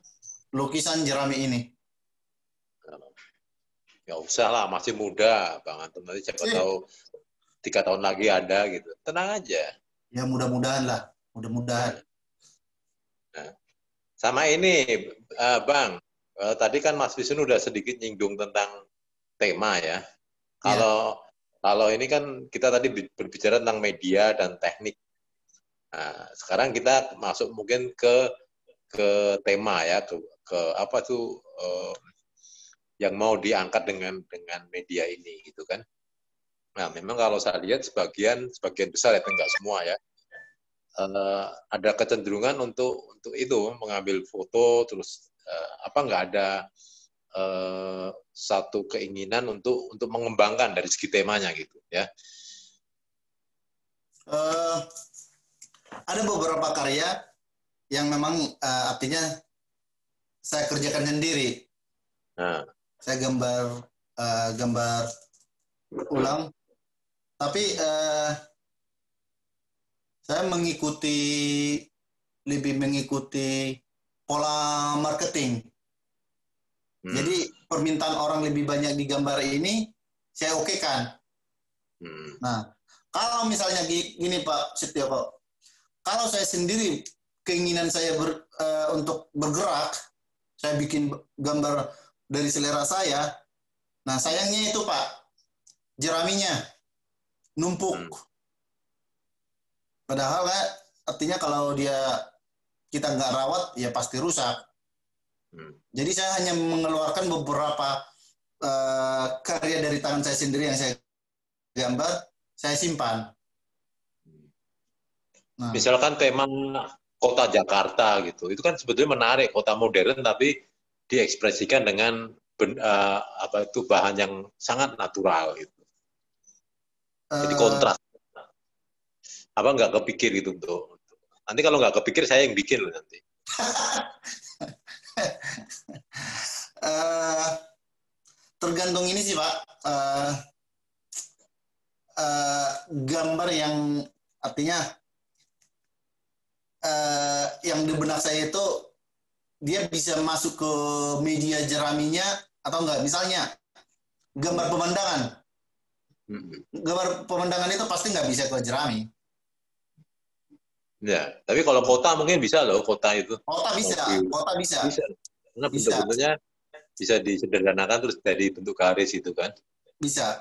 lukisan jerami ini. Nggak usah lah, masih muda, Bang Anton. Nanti siapa tahu 3 tahun lagi ada gitu. Tenang aja. Ya mudah-mudahan lah, mudah-mudahan. Nah, sama ini, Bang. Tadi kan Mas Wisnu udah sedikit nyinggung tentang tema ya. Kalau ini kan kita tadi berbicara tentang media dan teknik. Nah, sekarang kita masuk mungkin ke tema ya, ke apa tuh yang mau diangkat dengan media ini gitu kan. Nah, memang kalau saya lihat sebagian besar ya, enggak semua ya, ada kecenderungan untuk itu mengambil foto terus nggak ada satu keinginan untuk mengembangkan dari segi temanya gitu ya. Ada beberapa karya yang memang artinya saya kerjakan sendiri. Nah. Saya gambar ulang, tapi saya lebih mengikuti pola marketing. Jadi permintaan orang lebih banyak di gambar ini saya okekan. Nah, kalau misalnya gini Pak Setioko, kalau saya sendiri keinginan saya untuk bergerak, saya bikin gambar dari selera saya. Nah, sayangnya itu Pak, jeraminya numpuk. Padahal artinya kalau kita nggak rawat, ya pasti rusak. Jadi saya hanya mengeluarkan beberapa karya dari tangan saya sendiri yang saya gambar, saya simpan. Nah. Misalkan tema kota Jakarta gitu, itu kan sebetulnya menarik, kota modern tapi diekspresikan dengan bahan yang sangat natural gitu. Jadi kontras. Apa nggak kepikir gitu untuk nanti kalau nggak kepikir saya yang bikin loh nanti. Tergantung ini sih Pak. Gambar yang artinya yang di benak saya itu dia bisa masuk ke media jeraminya atau enggak. Misalnya gambar pemandangan. Gambar pemandangan itu pasti nggak bisa ke jerami. Ya, tapi kalau kota mungkin bisa loh, kota itu. Kota bisa. Bisa. Karena bentuk-bentuknya bisa disederhanakan terus jadi bentuk garis itu kan. Bisa.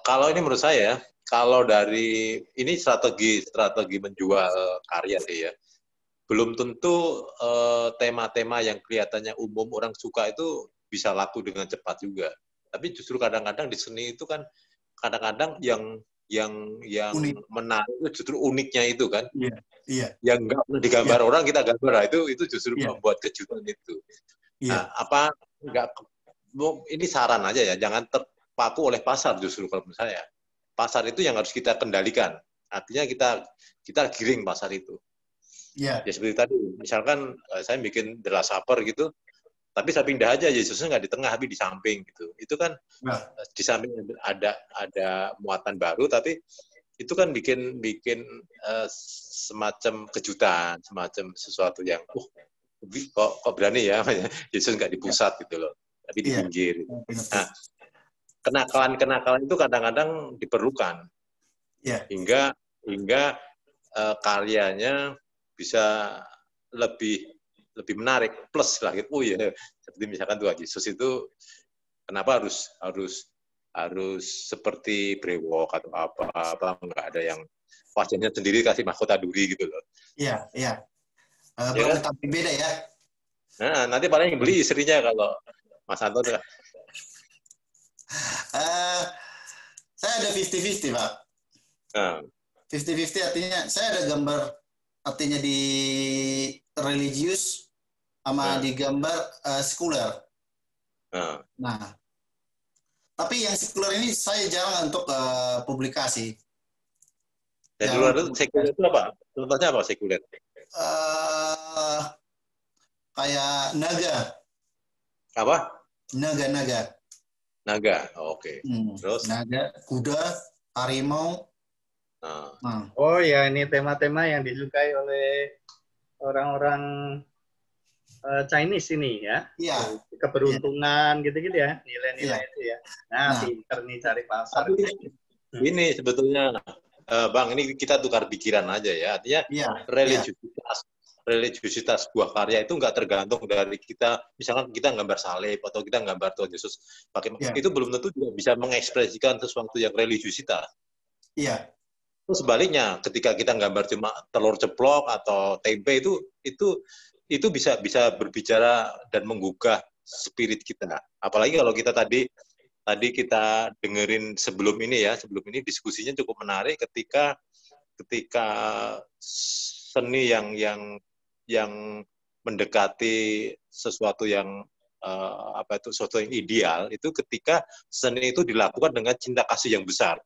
Kalau ini menurut saya, kalau dari ini strategi menjual karya sih ya. belum tentu tema-tema yang kelihatannya umum orang suka itu bisa laku dengan cepat juga. Tapi justru kadang-kadang di seni itu kan kadang-kadang yang Unik. menarik itu justru uniknya itu kan. Iya. Iya. Yang nggak pernah digambar orang kita gambar. Nah, itu justru Iya. membuat kejutan itu. Iya. Nah, ini saran aja ya, jangan terpaku oleh pasar justru kalau menurut saya. Pasar itu yang harus kita kendalikan. Artinya kita giring pasar itu. Iya. Ya seperti tadi, misalkan saya bikin The Last Supper gitu, tapi saya pindah aja Yesusnya nggak di tengah, tapi di samping gitu. Itu kan di samping ada muatan baru, tapi itu kan bikin semacam kejutan, semacam sesuatu yang kok berani ya Yesus nggak di pusat gitu loh, tapi di pinggir. Nah, kenakalan itu kadang-kadang diperlukan hingga karyanya bisa lebih menarik, plus lah gitu. Oh ya, seperti misalkan Tuhan Yesus itu kenapa harus seperti brewok atau apa nggak ada yang wajahnya sendiri kasih mahkota duri gitu loh. Iya. Ya kan? Tapi beda ya. Nah, nanti paling yang beli istrinya kalau Mas Anton tuh. Saya ada 50-50, Pak. 50-50 artinya saya ada gambar artinya di religius sama di gambar sekuler. Nah, tapi yang sekuler ini saya jarang untuk publikasi. Dan di luar itu sekuler itu apa? Contohnya apa sekuler? Kayak naga. Apa? Naga, oke. Terus? Naga, kuda, harimau. Oh ya, ini tema-tema yang disukai oleh orang-orang Chinese ini ya. Iya. Keberuntungan gitu-gitu ya, nilai-nilai itu ya. Nah, pinter nih cari pasar. Ini sebetulnya Bang, ini kita tukar pikiran aja ya. Artinya religiusitas sebuah karya itu nggak tergantung dari kita, misalkan kita gambar salib atau kita gambar Tuhan Yesus pakai itu belum tentu juga bisa mengekspresikan sesuatu yang religiusitas. Iya. Terus sebaliknya, ketika kita gambar cuma telur ceplok atau tempe itu bisa berbicara dan menggugah spirit kita. Apalagi kalau kita tadi kita dengerin sebelum ini diskusinya cukup menarik ketika seni yang mendekati sesuatu yang sesuatu yang ideal itu ketika seni itu dilakukan dengan cinta kasih yang besar.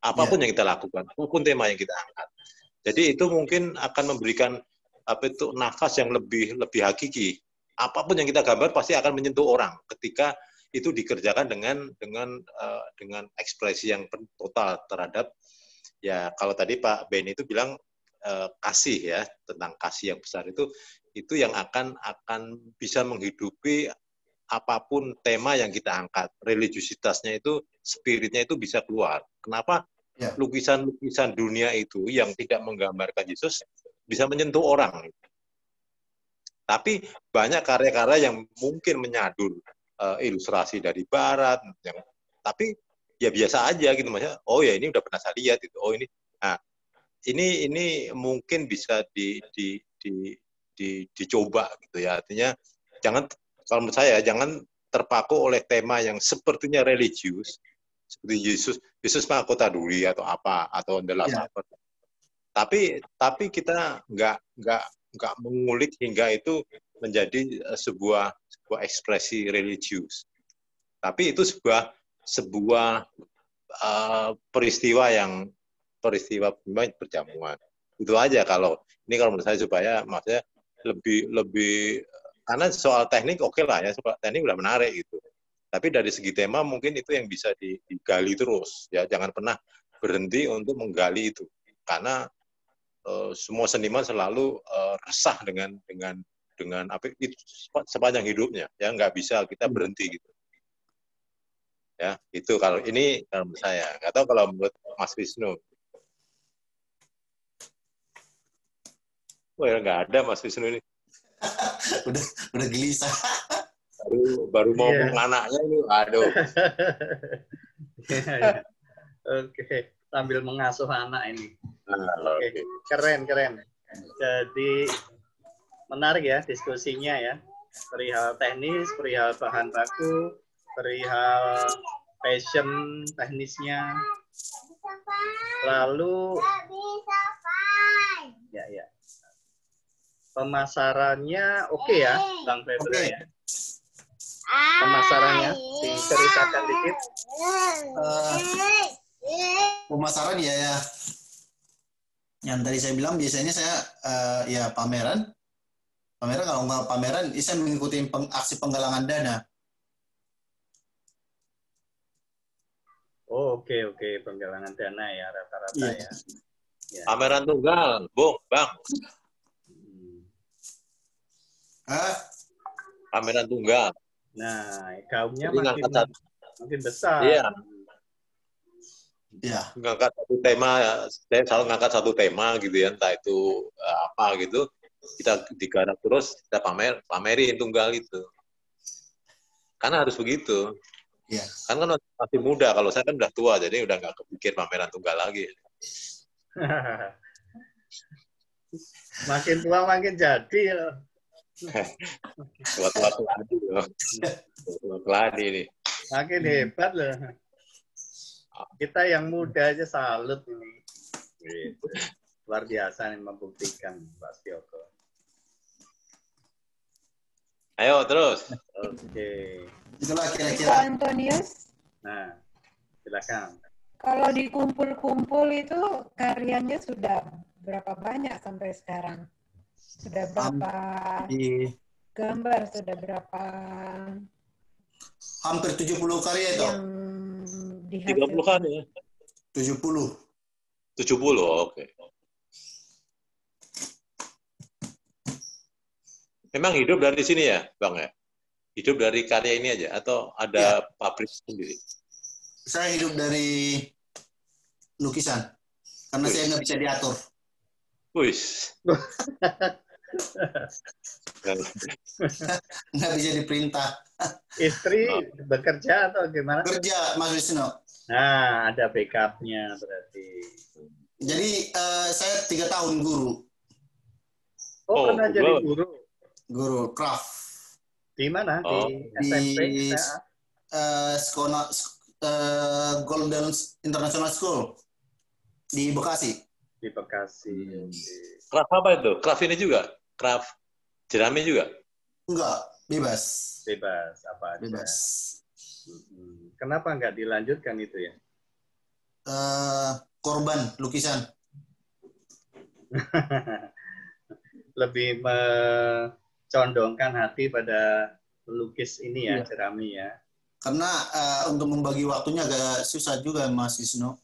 Apapun yang kita lakukan, apapun tema yang kita angkat. Jadi itu mungkin akan memberikan nafas yang lebih hakiki. Apapun yang kita gambar pasti akan menyentuh orang ketika itu dikerjakan dengan ekspresi yang total terhadap ya kalau tadi Pak Ben itu bilang kasih ya, tentang kasih yang besar itu yang akan bisa menghidupi apapun tema yang kita angkat. Religiusitasnya itu, spiritnya itu bisa keluar. Kenapa? Lukisan-lukisan dunia itu yang tidak menggambarkan Yesus bisa menyentuh orang. Tapi banyak karya-karya yang mungkin menyadur ilustrasi dari Barat, tapi ya biasa aja gitu, maksudnya. Oh ya ini udah pernah saya lihat itu. Oh ini, nah ini mungkin bisa dicoba gitu ya. Artinya kalau menurut saya jangan terpaku oleh tema yang sepertinya religius. Seperti Yesus mahkota duri atau apa atau The Last Supper. Tapi kita nggak mengulik hingga itu menjadi sebuah ekspresi religius. Tapi itu sebuah peristiwa perjamuan. Itu aja kalau menurut saya supaya maksudnya lebih karena soal teknik oke lah ya, soal teknik udah menarik gitu. Tapi dari segi tema mungkin itu yang bisa digali terus ya, jangan pernah berhenti untuk menggali itu karena semua seniman selalu resah dengan apa itu sepanjang hidupnya ya, nggak bisa kita berhenti gitu ya. Itu kalau menurut saya, nggak tahu kalau menurut Mas Wisnu. Oh ya nggak ada Mas Wisnu ini. udah gelisah. Baru mau ngomong anaknya ini, aduh. Oke, sambil mengasuh anak ini. Keren. Jadi menarik ya diskusinya ya. Perihal teknis, perihal bahan baku, perihal passion teknisnya. Lalu ya. Pemasarannya oke ya, Bang Febra ya. Pemasarannya diceritakan dikit. Pemasaran ya. Yang tadi saya bilang biasanya saya ya pameran kalau nggak pameran saya mengikuti aksi penggalangan dana. Oh, oke, penggalangan dana ya rata-rata ya. Pameran tunggal, Bang. Pameran tunggal. Nah, gaungnya Jadi makin besar. Iya. Ya. Ngangkat satu tema, saya selalu ngangkat satu tema gitu ya, entah itu apa gitu. Kita digarap terus, kita pamerin tunggal itu. Karena harus begitu. Iya. Kan masih muda, kalau saya kan udah tua, jadi udah nggak kepikir pameran tunggal lagi. Makin tua makin jadi loh. Tua-tua keladi loh. Tua keladi nih. Makin hebat loh. Kita yang muda aja salut ini. Gitu. Luar biasa nih membuktikan Pak Stioko. Ayo terus. Oke. Itulah Pak kira-kira. Antonius, Nah, silakan. kalau dikumpul-kumpul itu karyanya sudah berapa banyak sampai sekarang? Sudah berapa gambar? Sudah berapa? Hampir 70 karya itu. Yang dihasilkan? 30-an ya? 70. 70, oke. Memang hidup dari sini ya, Bang ya? Hidup dari karya ini aja atau ada pabrik sendiri? Saya hidup dari lukisan karena saya nggak bisa diatur. Wih. Nggak bisa diperintah. Istri bekerja atau gimana? Kerja, Mas Wisnu. Nah, ada backup-nya berarti. Jadi saya 3 tahun guru. Oh, pernah jadi guru? Guru craft. Di mana? Di SMP? Sekolah Golden International School di Bekasi. Di Bekasi. Craft apa itu? Craft ini juga? Craft jerami juga? Enggak, bebas. Bebas, apa aja. Bebas. Kenapa nggak dilanjutkan itu ya? Korban lukisan. Lebih condongkan hati pada pelukis ini ya, jerami ya. Karena untuk membagi waktunya agak susah juga, Mas Wisnu.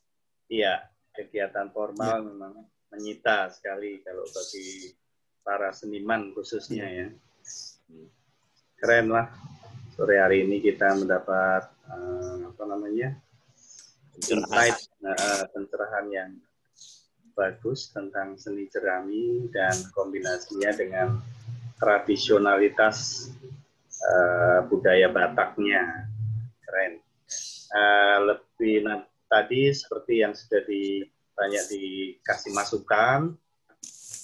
Iya, kegiatan formal memang menyita sekali kalau bagi para seniman khususnya ya. Keren lah. Sore hari ini kita mendapat insight, pencerahan yang bagus tentang seni jerami dan kombinasinya dengan tradisionalitas budaya Bataknya. Keren. Tadi seperti yang sudah banyak dikasih masukan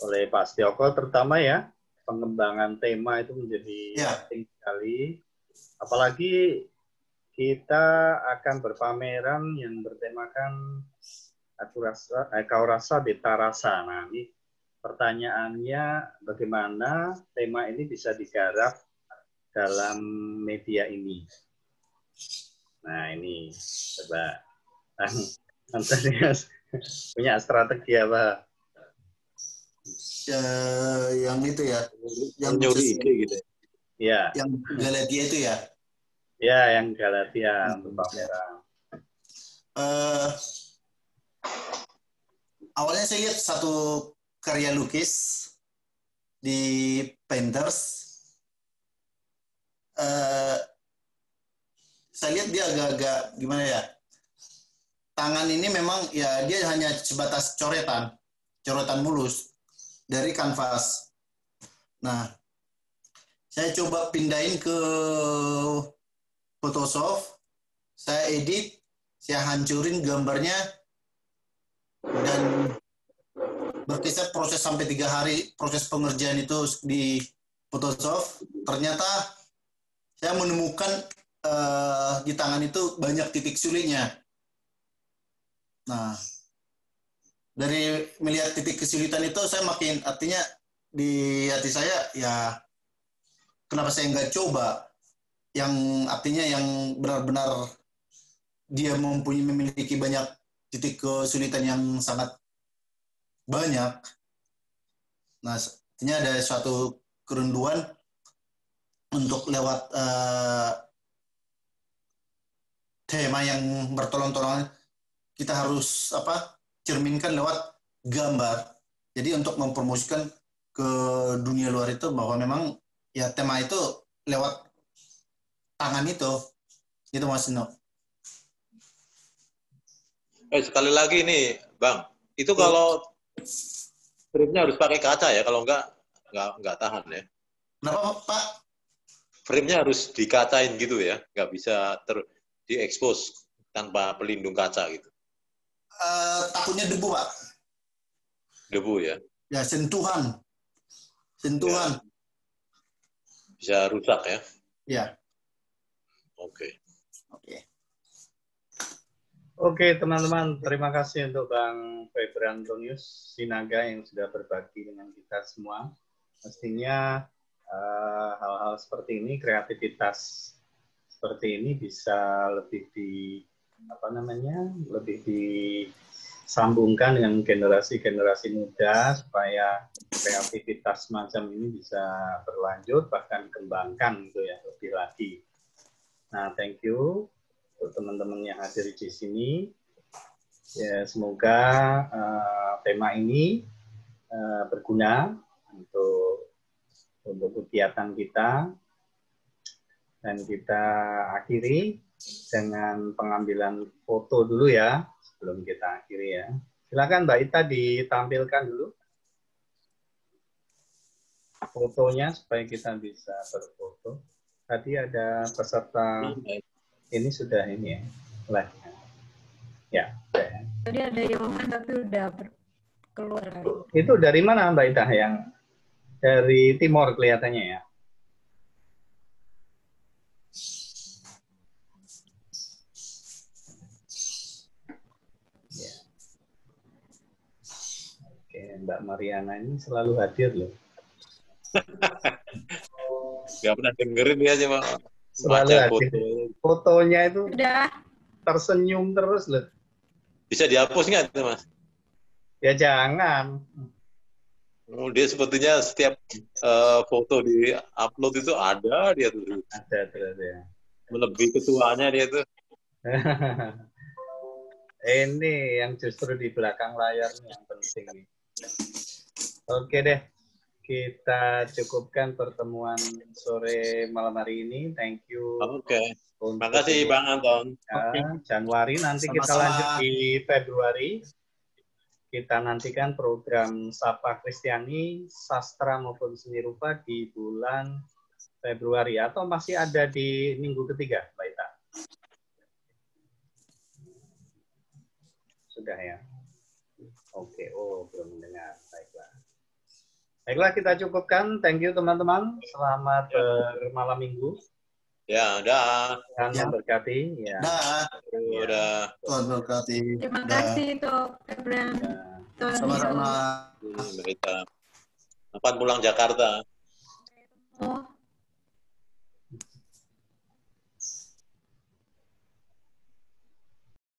oleh Pak Stioko, terutama ya pengembangan tema itu menjadi penting sekali. Apalagi kita akan berpameran yang bertemakan kau rasa beta rasa. Nah, ini pertanyaannya bagaimana tema ini bisa digarap dalam media ini. Nah, ini coba Antonius punya strategi apa? Yang itu ya, yang nyuri gitu. Ya. Yang Galatia itu ya. Ya, yang Galatia untuk pameran. Awalnya saya lihat satu karya lukis di Painters. Saya lihat dia agak-agak gimana ya. Tangan ini memang ya dia hanya sebatas coretan mulus dari kanvas. Nah, saya coba pindahin ke Photoshop, saya edit, saya hancurin gambarnya, dan berkisar proses sampai 3 hari proses pengerjaan itu di Photoshop. Ternyata saya menemukan di tangan itu banyak titik sulitnya. Nah, dari melihat titik kesulitan itu saya makin, artinya di hati saya ya kenapa saya nggak coba yang artinya yang benar-benar dia memiliki banyak titik kesulitan yang sangat banyak. Nah, artinya ada suatu kerinduan untuk lewat tema yang bertolong-tolongan kita harus cerminkan lewat gambar. Jadi untuk mempromosikan ke dunia luar itu bahwa memang ya tema itu lewat tangan itu Mas Nino. Sekali lagi nih, Bang, itu kalau frame-nya harus pakai kaca ya, kalau nggak tahan ya. Kenapa Pak? Frame-nya harus dikacain gitu ya, nggak bisa diekspos tanpa pelindung kaca gitu. Takutnya debu Pak. Debu ya? Ya sentuhan. Ya. Bisa rusak ya? Ya. Oke. Oke teman-teman, terima kasih untuk Bang Febri Antonius Sinaga yang sudah berbagi dengan kita semua. Mestinya hal-hal seperti ini, kreativitas seperti ini bisa lebih lebih disambungkan dengan generasi-generasi muda supaya kreativitas semacam ini bisa berlanjut bahkan dikembangkan gitu ya lebih lagi. Nah, thank you untuk teman-teman yang hadir di sini. Ya, semoga tema ini berguna untuk kegiatan kita, dan kita akhiri dengan pengambilan foto dulu ya sebelum kita akhiri ya. Silakan Mbak Ita ditampilkan dulu fotonya supaya kita bisa berfoto. Tadi ada peserta ini sudah ini ya, live. Ya. Tadi ada Yoman tapi udah keluar. Itu dari mana Mbak Ita? Yang dari Timor kelihatannya ya. Oke, Mbak Mariana ini selalu hadir loh. Gak pernah dengerin dia aja, Pak. Selalu hadir. Fotonya itu udah tersenyum terus loh. Bisa dihapus nggak itu, Mas? Ya jangan. Dia sepertinya setiap foto di upload itu ada dia tuh. Ada terus ya. Melebihi ketuanya dia tuh. Ini yang justru di belakang layar yang penting nih. Oke deh, kita cukupkan pertemuan sore malam hari ini. Thank you. Oke. Terima kasih Bang Anton. Ya, Januari nanti Sama-sama. kita lanjut di Februari. Kita nantikan program Sapa Kristiani, Sastra maupun Seni Rupa di bulan Februari. Atau masih ada di minggu ketiga, Mbak Ita? Sudah ya? Oke, belum mendengar. Baiklah. Baiklah, kita cukupkan. Thank you teman-teman. Selamat bermalam minggu. Ya, udah. Tuhan memberkati. Ya. Udah. Tuhan berkati. Terima kasih untuk Abraham. Sama-sama. Berita. Kapan pulang Jakarta? Oh.